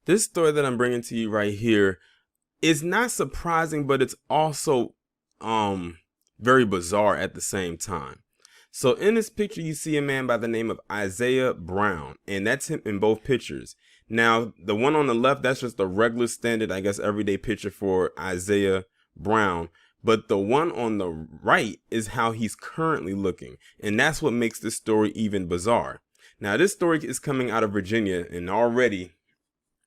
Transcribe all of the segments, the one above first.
This story that I'm bringing to you right here is not surprising, but it's also um very bizarre at the same time. So in this picture, you see a man by the name of Isaiah Brown, and that's him in both pictures. Now, the one on the left, that's just a regular standard, I guess, everyday picture for Isaiah Brown. But the one on the right is how he's currently looking. And that's what makes this story even bizarre. Now, this story is coming out of Virginia, and already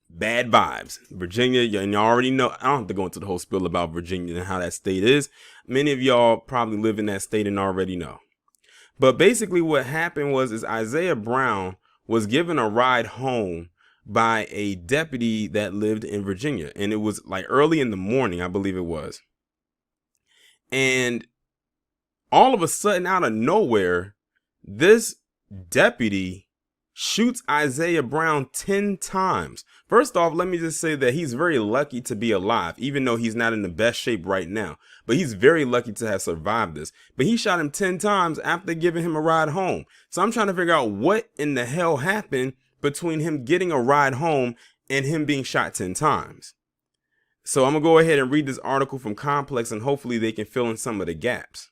bad vibes. Virginia, and you already know, I don't have to go into the whole spiel about Virginia and how that state is. Many of y'all probably live in that state and already know. But basically what happened is Isaiah Brown was given a ride home by a deputy that lived in Virginia. And it was like early in the morning, I believe it was. And all of a sudden, out of nowhere, this deputy shoots Isaiah Brown 10 times. First off, let me just say that he's very lucky to be alive, even though he's not in the best shape right now. But he's very lucky to have survived this. But he shot him 10 times after giving him a ride home. So I'm trying to figure out what in the hell happened between him getting a ride home and him being shot 10 times. So I'm going to go ahead and read this article from Complex, and hopefully they can fill in some of the gaps.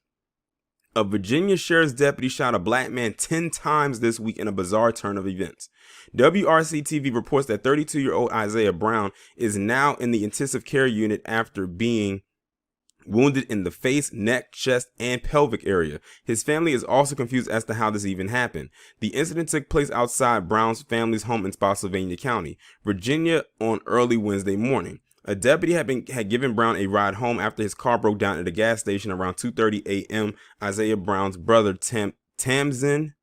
A Virginia sheriff's deputy shot a black man 10 times this week in a bizarre turn of events. WRC-TV reports that 32-year-old Isaiah Brown is now in the intensive care unit after being wounded in the face, neck, chest, and pelvic area. His family is also confused as to how this even happened. The incident took place outside Brown's family's home in Spotsylvania County, Virginia on early Wednesday morning. A deputy had given Brown a ride home after his car broke down at a gas station around 2:30 a.m. Isaiah Brown's brother Tamzon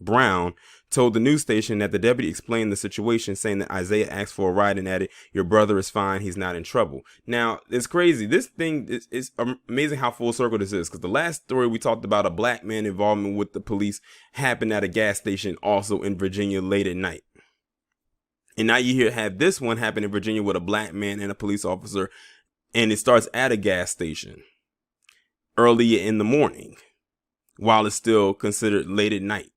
Brown told the news station that the deputy explained the situation, saying that Isaiah asked for a ride and added, "Your brother is fine, he's not in trouble." Now, it's crazy. This thing is amazing how full circle this is, because the last story we talked about, a black man involvement with the police, happened at a gas station also in Virginia late at night. And now you have this one happen in Virginia with a black man and a police officer, and it starts at a gas station early in the morning while it's still considered late at night.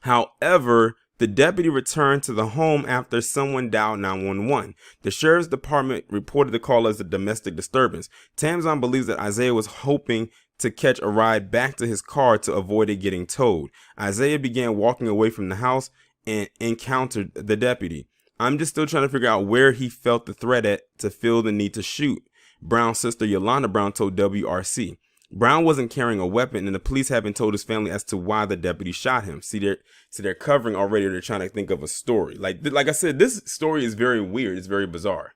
However, the deputy returned to the home after someone dialed 911. The sheriff's department reported the call as a domestic disturbance. Tamzon believes that Isaiah was hoping to catch a ride back to his car to avoid it getting towed. Isaiah began walking away from the house and encountered the deputy. "I'm just still trying to figure out where he felt the threat at to feel the need to shoot," Brown's sister Yolanda Brown told WRC. Brown wasn't carrying a weapon, and the police haven't told his family as to why the deputy shot him. See, they're covering already. They're trying to think of a story. Like I said, this story is very weird. It's very bizarre.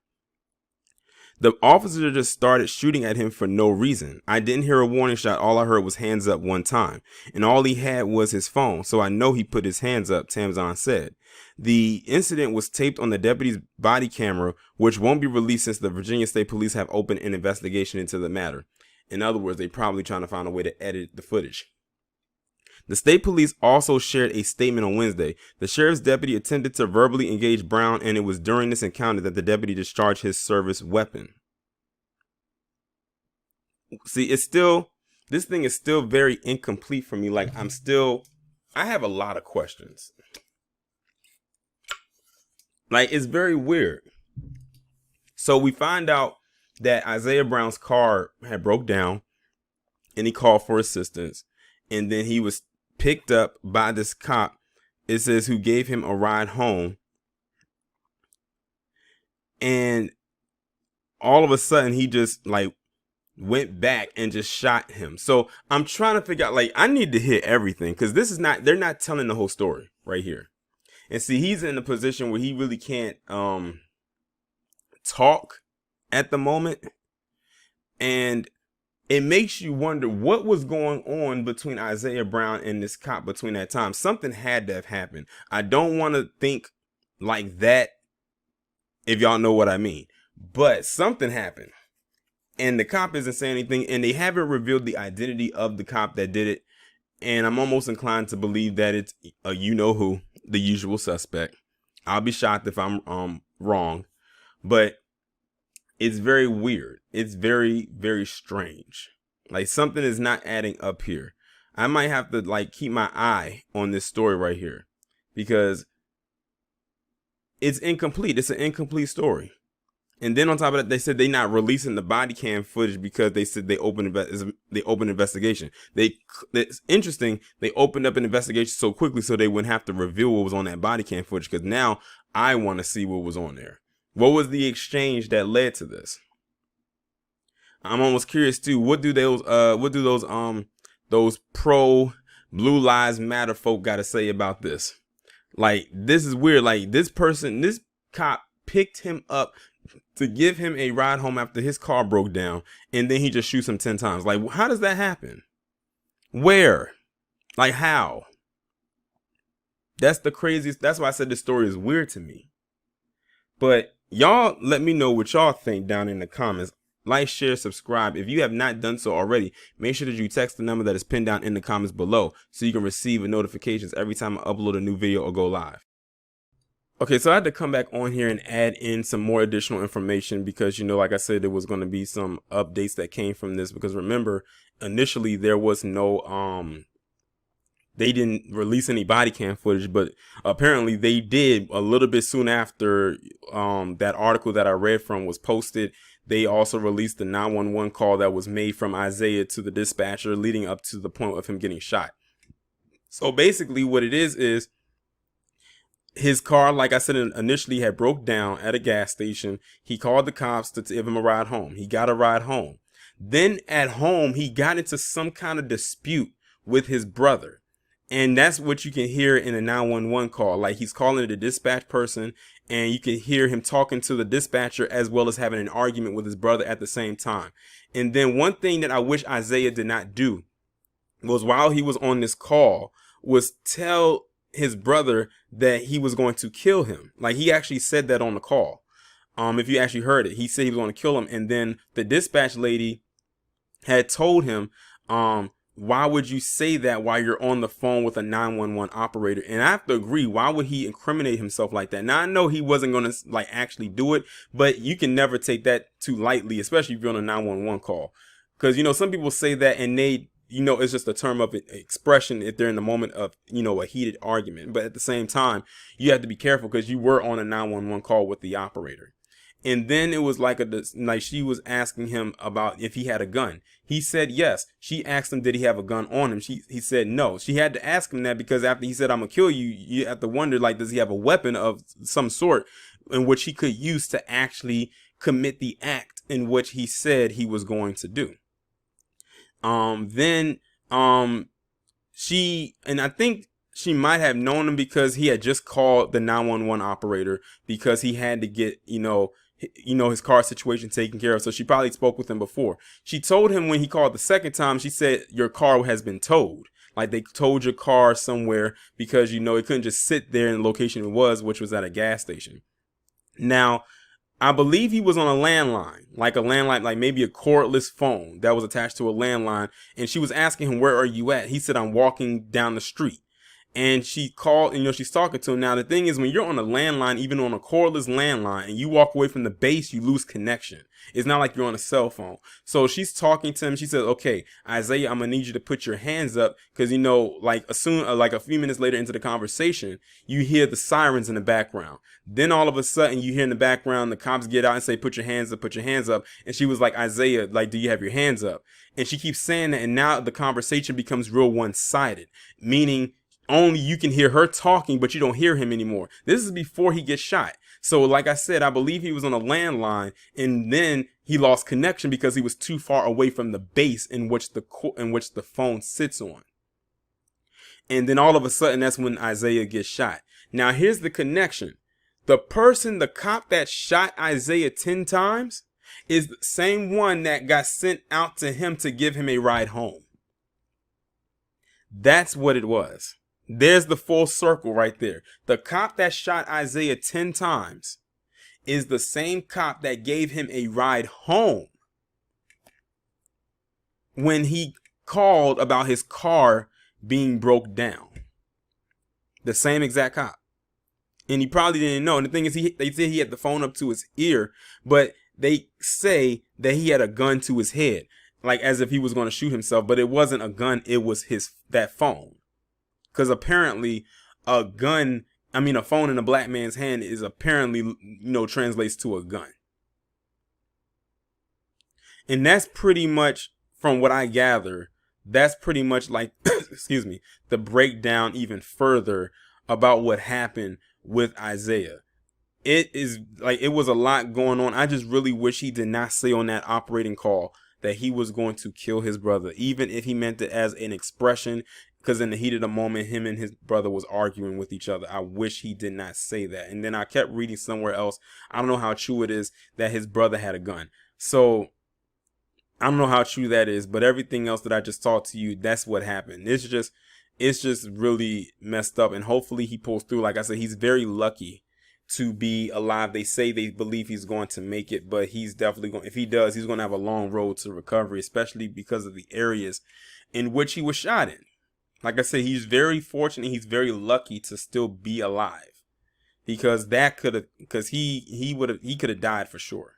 The officer just started shooting at him for no reason. "I didn't hear a warning shot. All I heard was hands up one time. And all he had was his phone, so I know he put his hands up," Tamzon said. The incident was taped on the deputy's body camera, which won't be released since the Virginia State Police have opened an investigation into the matter. In other words, they're probably trying to find a way to edit the footage. The state police also shared a statement on Wednesday. The sheriff's deputy attempted to verbally engage Brown, and it was during this encounter that the deputy discharged his service weapon. See, this thing is still very incomplete for me. Like, I have a lot of questions. Like, it's very weird. So we find out that Isaiah Brown's car had broke down, and he called for assistance, and then he was picked up by this cop, it says, who gave him a ride home. And all of a sudden he just like went back and just shot him. So I'm trying to figure out, like, I need to hear everything, because they're not telling the whole story right here. And see, he's in a position where he really can't talk at the moment. And it makes you wonder what was going on between Isaiah Brown and this cop between that time. Something had to have happened. I don't want to think like that, if y'all know what I mean. But something happened. And the cop isn't saying anything. And they haven't revealed the identity of the cop that did it. And I'm almost inclined to believe that it's a you-know-who, the usual suspect. I'll be shocked if I'm wrong. But it's very weird. It's very, very strange. Like, something is not adding up here. I might have to, like, keep my eye on this story right here, because it's incomplete. It's an incomplete story. And then on top of that, they said they're not releasing the body cam footage because they said they opened investigation. It's interesting. They opened up an investigation so quickly so they wouldn't have to reveal what was on that body cam footage. Because now I want to see what was on there. What was the exchange that led to this? I'm almost curious too. What do those pro Blue Lives Matter folk got to say about this? Like, this is weird. Like, this cop picked him up to give him a ride home after his car broke down, and then he just shoots him 10 times. Like, how does that happen? Where? Like, how? That's the craziest. That's why I said this story is weird to me. But y'all let me know what y'all think down in the comments. Like, share, subscribe. If you have not done so already, make sure that you text the number that is pinned down in the comments below so you can receive notifications every time I upload a new video or go live. Okay, so I had to come back on here and add in some more additional information because, like I said, there was going to be some updates that came from this because remember, initially there was no, they didn't release any body cam footage, but apparently they did a little bit soon after that article that I read from was posted. They also released the 911 call that was made from Isaiah to the dispatcher leading up to the point of him getting shot. So basically what it is his car, like I said, initially had broke down at a gas station. He called the cops to give him a ride home. He got a ride home. Then at home, he got into some kind of dispute with his brother. And that's what you can hear in a 911 call. Like, he's calling the dispatch person and you can hear him talking to the dispatcher as well as having an argument with his brother at the same time. And then one thing that I wish Isaiah did not do was while he was on this call was tell his brother that he was going to kill him. Like, he actually said that on the call. If you actually heard it, he said he was going to kill him. And then the dispatch lady had told him, why would you say that while you're on the phone with a 911 operator? And I have to agree. Why would he incriminate himself like that? Now, I know he wasn't going to actually do it, but you can never take that too lightly, especially if you're on a 911 call. Because, some people say that and they, it's just a term of expression if they're in the moment of, a heated argument. But at the same time, you have to be careful because you were on a 911 call with the operator. And then it was like she was asking him about if he had a gun. He said yes. She asked him, did he have a gun on him? He said no. She had to ask him that because after he said, I'm gonna kill you, you have to wonder, does he have a weapon of some sort in which he could use to actually commit the act in which he said he was going to do. I think she might have known him because he had just called the 911 operator because he had to get, his car situation taken care of. So she probably spoke with him before. She told him when he called the second time, she said, your car has been towed. Like, they towed your car somewhere because, it couldn't just sit there in the location it was, which was at a gas station. Now, I believe he was on a landline, like maybe a cordless phone that was attached to a landline. And she was asking him, where are you at? He said, I'm walking down the street. And she called, she's talking to him. Now, the thing is, when you're on a landline, even on a cordless landline, and you walk away from the base, you lose connection. It's not like you're on a cell phone. So she's talking to him. She says, okay, Isaiah, I'm going to need you to put your hands up. Because, a few minutes later into the conversation, you hear the sirens in the background. Then all of a sudden, you hear in the background, the cops get out and say, put your hands up, put your hands up. And she was like, Isaiah, do you have your hands up? And she keeps saying that. And now the conversation becomes real one-sided, meaning only you can hear her talking, but you don't hear him anymore. This is before he gets shot. So like I said, I believe he was on a landline and then he lost connection because he was too far away from the base in which the phone sits on. And then all of a sudden, that's when Isaiah gets shot. Now, here's the connection. The cop that shot Isaiah 10 times is the same one that got sent out to him to give him a ride home. That's what it was. There's the full circle right there. The cop that shot Isaiah 10 times is the same cop that gave him a ride home when he called about his car being broke down. The same exact cop. And he probably didn't know. And the thing is, they said he had the phone up to his ear, but they say that he had a gun to his head, like as if he was going to shoot himself. But it wasn't a gun. It was that phone. Because apparently a gun a phone in a black man's hand is apparently, translates to a gun. And that's pretty much, from what I gather, that's pretty much like, excuse me, the breakdown even further about what happened with Isaiah. It is like, it was a lot going on. I just really wish he did not say on that operating call that he was going to kill his brother, even if he meant it as an expression, because in the heat of the moment, him and his brother was arguing with each other. I wish he did not say that. And then I kept reading somewhere else, I don't know how true it is, that his brother had a gun. So I don't know how true that is, but everything else that I just talked to you, that's what happened. It's just really messed up, and hopefully he pulls through. Like I said, he's very lucky to be alive. They say they believe he's going to make it, but he's definitely going, if he does, he's going to have a long road to recovery, especially because of the areas in which he was shot in. Like I said, he's very fortunate. He's very lucky to still be alive, because he could have died for sure.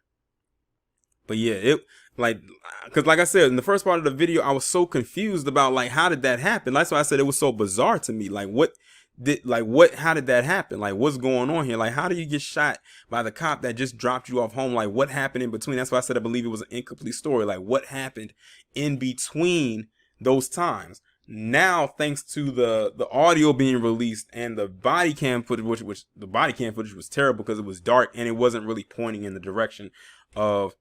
But yeah, because like I said, in the first part of the video, I was so confused about, like, how did that happen? That's why I said it was so bizarre to me. How did that happen? Like, what's going on here? Like, how do you get shot by the cop that just dropped you off home? Like, what happened in between? That's why I said I believe it was an incomplete story. Like, what happened in between those times? Now, thanks to the audio being released and the body cam footage, which the body cam footage was terrible because it was dark and it wasn't really pointing in the direction of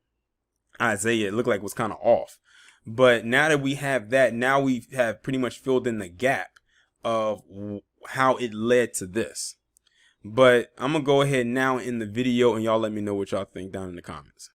Isaiah. It looked like it was kind of off. But now that we have that, now we have pretty much filled in the gap of how it led to this. But I'm gonna go ahead now in the video, and y'all let me know what y'all think down in the comments.